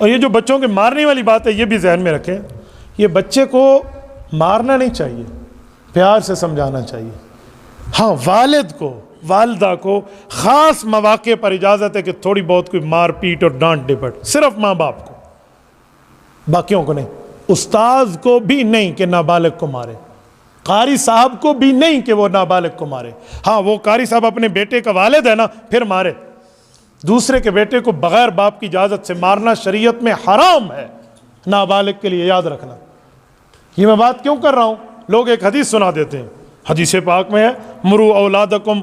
اور یہ جو بچوں کے مارنے والی بات ہے یہ بھی ذہن میں رکھیں، یہ بچے کو مارنا نہیں چاہیے، پیار سے سمجھانا چاہیے۔ ہاں والد کو والدہ کو خاص مواقع پر اجازت ہے کہ تھوڑی بہت کوئی مار پیٹ اور ڈانٹ ڈپٹ، صرف ماں باپ کو، باقیوں کو نہیں۔ استاذ کو بھی نہیں کہ نابالغ کو مارے، قاری صاحب کو بھی نہیں کہ وہ نابالغ کو مارے۔ ہاں وہ قاری صاحب اپنے بیٹے کا والد ہے نا، پھر مارے۔ دوسرے کے بیٹے کو بغیر باپ کی اجازت سے مارنا شریعت میں حرام ہے، نابالغ کے لیے، یاد رکھنا۔ یہ میں بات کیوں کر رہا ہوں؟ لوگ ایک حدیث سنا دیتے ہیں، حدیث پاک میں ہے مروا اولادکم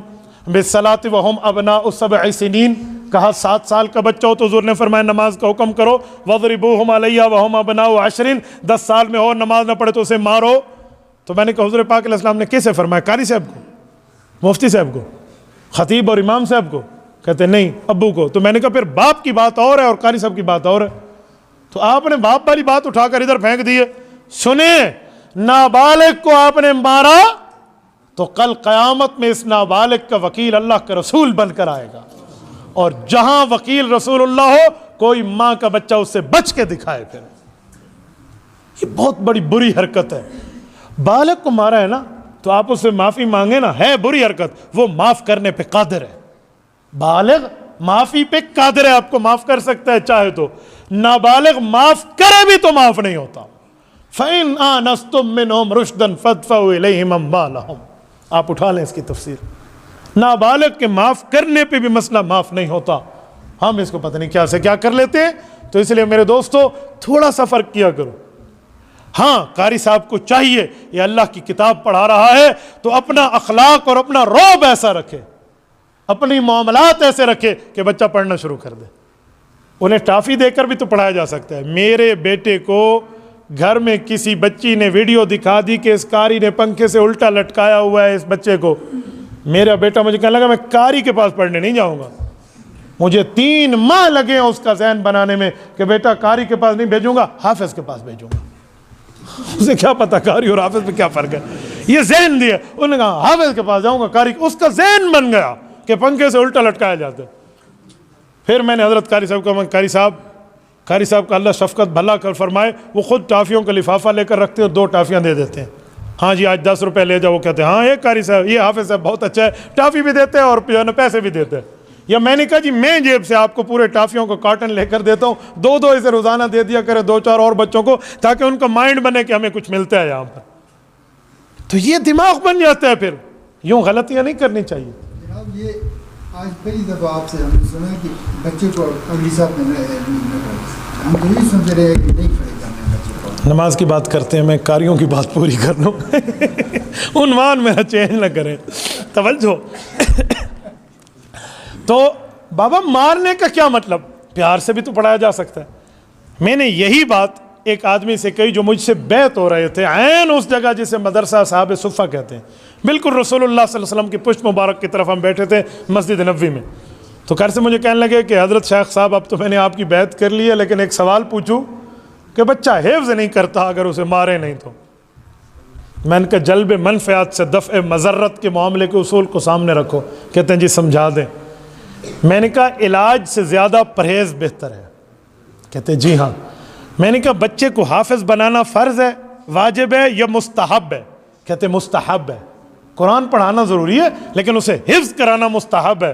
بالصلاۃ وہم ابناء 7 سنین، کہا 7 سال کا بچہ ہو تو حضور نے فرمایا نماز کا حکم کرو، وضربوہم علیہ وہم ابناء 10، 10 سال میں ہو نماز نہ پڑھے تو اسے مارو۔ تو میں نے کہا حضور پاک علیہ السلام نے کیسے فرمایا؟ قاری صاحب کو، مفتی صاحب کو، خطیب اور امام صاحب کو؟ کہتے نہیں، ابو کو۔ تو میں نے کہا پھر باپ کی بات اور ہے اور قاری صاحب کی بات اور ہے، تو آپ نے باپ والی بات اٹھا کر ادھر پھینک دی ہے۔ سنیں، نابالغ کو آپ نے مارا تو کل قیامت میں اس نابالغ کا وکیل اللہ کا رسول بن کر آئے گا، اور جہاں وکیل رسول اللہ ہو کوئی ماں کا بچہ اس سے بچ کے دکھائے۔ پھر یہ بہت بڑی بری حرکت ہے۔ بالغ کو مارا ہے نا تو آپ اس سے معافی مانگے نا، ہے بری حرکت، وہ معاف کرنے پہ قادر ہے۔ بالغ معافی پہ قادر ہے، آپ کو معاف کر سکتا ہے چاہے تو۔ نابالغ معاف کرے بھی تو معاف نہیں ہوتا۔ فَإِنْ آنَسْتُم مِّنْهُمْ رُشْدًا فَادْفَعُوا إِلَيْهِمْ أَمْوَالَهُمْ، آپ اٹھا لیں اس کی تفسیر۔ نابالغ کے معاف کرنے پہ بھی مسئلہ معاف نہیں ہوتا، ہم اس کو پتہ نہیں کیا سے کیا کر لیتے ہیں۔ تو اس لیے میرے دوستو تھوڑا سا فرق کیا کرو۔ ہاں قاری صاحب کو چاہیے، یہ اللہ کی کتاب پڑھا رہا ہے تو اپنا اخلاق اور اپنا رعب ایسا رکھے، اپنی معاملات ایسے رکھے کہ بچہ پڑھنا شروع کر دے۔ انہیں ٹافی دے کر بھی تو پڑھایا جا سکتا ہے۔ میرے بیٹے کو گھر میں کسی بچی نے ویڈیو دکھا دی کہ اس قاری نے پنکھے سے الٹا لٹکایا ہوا ہے اس بچے کو، میرا بیٹا مجھے کہنے لگا میں قاری کے پاس پڑھنے نہیں جاؤں گا۔ مجھے 3 ماہ لگے ہیں اس کا ذہن بنانے میں کہ بیٹا قاری کے پاس نہیں بھیجوں گا، حافظ کے پاس بھیجوں گا۔ اسے کیا پتا قاری اور حافظ میں کیا فرق ہے، یہ ذہن دیا۔ انہوں نے کہا حافظ کے پاس جاؤں گا، قاری، اس کا ذہن بن گیا کہ پنکھے سے الٹا لٹکایا جاتا ہے۔ پھر میں نے حضرت قاری صاحب کو کہا قاری صاحب کا اللہ شفقت بھلا کر فرمائے، وہ خود ٹافیوں کا لفافہ لے کر رکھتے ہیں، 2 ٹافیاں دے دیتے ہیں۔ ہاں جی آج 10 روپے لے جاؤ، وہ کہتے ہیں ہاں یہ قاری صاحب، یہ حافظ صاحب بہت اچھا ہے، ٹافی بھی دیتے ہیں اور پیسے بھی دیتے ہیں۔ یا میں نے کہا جی میں جیب سے آپ کو پورے ٹافیوں کو کارٹن لے کر دیتا ہوں، 2 اسے روزانہ دے دیا کرے 2-4 اور بچوں کو، تاکہ ان کا مائنڈ بنے کہ ہمیں کچھ ملتا ہے یہاں پر۔ تو یہ دماغ بن جاتا ہے، پھر یوں غلطیاں نہیں کرنی چاہیے۔ جناب یہ آج پہلی دفعہ آپ سے ہم نے سنا کہ بچے کو اگلی صاحب نے ہم تو یہ سمجھ رہے ہیں کہ نہیں کھڑے کرنے بچے کو۔ نماز کی بات کرتے ہیں، میں قاریوں کی بات پوری کر لوں، عنوان میرا چینج نہ کریں، توجہ۔ تو بابا مارنے کا کیا مطلب؟ پیار سے بھی تو پڑھایا جا سکتا ہے۔ میں نے یہی بات ایک آدمی سے کہی جو مجھ سے بیعت ہو رہے تھے، عین اس جگہ جسے مدرسہ صاحب صفہ کہتے ہیں، بالکل رسول اللہ صلی اللہ علیہ وسلم کی پشت مبارک کی طرف ہم بیٹھے تھے مسجد نبوی میں۔ تو گھر سے مجھے کہنے لگے کہ حضرت شیخ صاحب اب تو میں نے آپ کی بیعت کر لی ہے، لیکن ایک سوال پوچھوں کہ بچہ حفظ نہیں کرتا اگر اسے مارے نہیں تو؟ میں نے کہا جلب منفعت سے دفع مضرت کے معاملے کے اصول کو سامنے رکھو۔ کہتے ہیں جی سمجھا دیں۔ میں نے کہا علاج سے زیادہ پرہیز بہتر ہے۔ کہتے ہیں جی ہاں۔ میں نے کہا بچے کو حافظ بنانا فرض ہے، واجب ہے یا مستحب ہے؟ کہتے ہیں مستحب ہے۔ قرآن پڑھانا ضروری ہے لیکن اسے حفظ کرانا مستحب ہے۔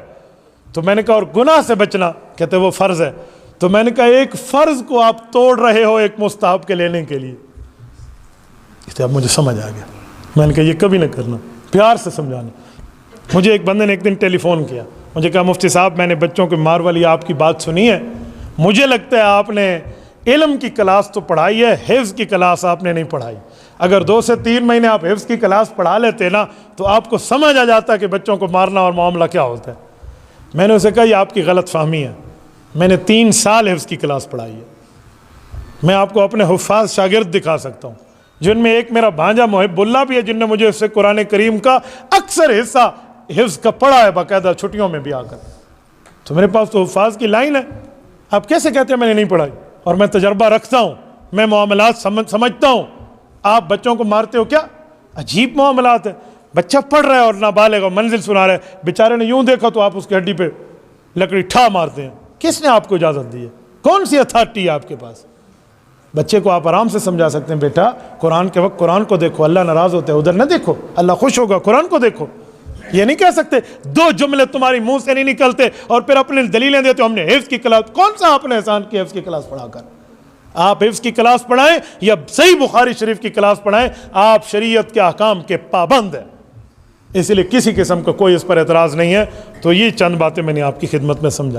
تو میں نے کہا اور گناہ سے بچنا؟ کہتے ہیں وہ فرض ہے۔ تو میں نے کہا ایک فرض کو آپ توڑ رہے ہو ایک مستحب کے لینے کے لیے۔ کہتے اب مجھے سمجھ آ گیا۔ میں نے کہا یہ کبھی نہ کرنا، پیار سے سمجھانا۔ مجھے ایک بندے نے ایک دن ٹیلی فون کیا، مجھے کہا مفتی صاحب میں نے بچوں کے مار والی آپ کی بات سنی ہے، مجھے لگتا ہے آپ نے علم کی کلاس تو پڑھائی ہے، حفظ کی کلاس آپ نے نہیں پڑھائی۔ اگر 2 سے 3 مہینے آپ حفظ کی کلاس پڑھا لیتے نا تو آپ کو سمجھ آ جاتا کہ بچوں کو مارنا اور معاملہ کیا ہوتا ہے۔ میں نے اسے کہا یہ آپ کی غلط فہمی ہے، میں نے 3 سال حفظ کی کلاس پڑھائی ہے۔ میں آپ کو اپنے حفاظ شاگرد دکھا سکتا ہوں جن میں ایک میرا بھانجا محب اللہ بھی ہے، جن نے مجھے اس سے قرآن کریم کا اکثر حصہ حفظ کا پڑھا ہے باقاعدہ چھٹیوں میں بھی آ کر۔ تو میرے پاس تو حفاظ کی لائن ہے، آپ کیسے کہتے ہیں میں نے نہیں پڑھائی؟ اور میں تجربہ رکھتا ہوں، میں معاملات سمجھتا ہوں۔ آپ بچوں کو مارتے ہو کیا؟ عجیب معاملات ہے۔ بچہ پڑھ رہا ہے اور نابالغ اور منزل سنا رہا ہے، بیچارے نے یوں دیکھا تو آپ اس کی ہڈی پہ لکڑی ٹھا مارتے ہیں۔ کس نے آپ کو اجازت دی ہے؟ کون سی اتھارٹی ہے آپ کے پاس؟ بچے کو آپ آرام سے سمجھا سکتے ہیں، بیٹا قرآن کے وقت قرآن کو دیکھو، اللہ ناراض ہوتا ہے ادھر نہ دیکھو، اللہ خوش ہوگا قرآن کو دیکھو. یہ نہیں کہہ سکتے، دو جملے تمہاری منہ سے نہیں نکلتے اور پھر اپنے دلیلیں دیتے ہو ہم نے حفظ کی کلاس. کون سا آپ نے احسان کیا حفظ کی کلاس پڑھا کر؟ آپ حفظ کی کلاس پڑھائیں یا صحیح بخاری شریف کی کلاس پڑھائیں، آپ شریعت کے احکام کے پابند ہیں، اس لیے کسی قسم کا کوئی اس پر اعتراض نہیں ہے. تو یہ چند باتیں میں نے آپ کی خدمت میں سمجھا.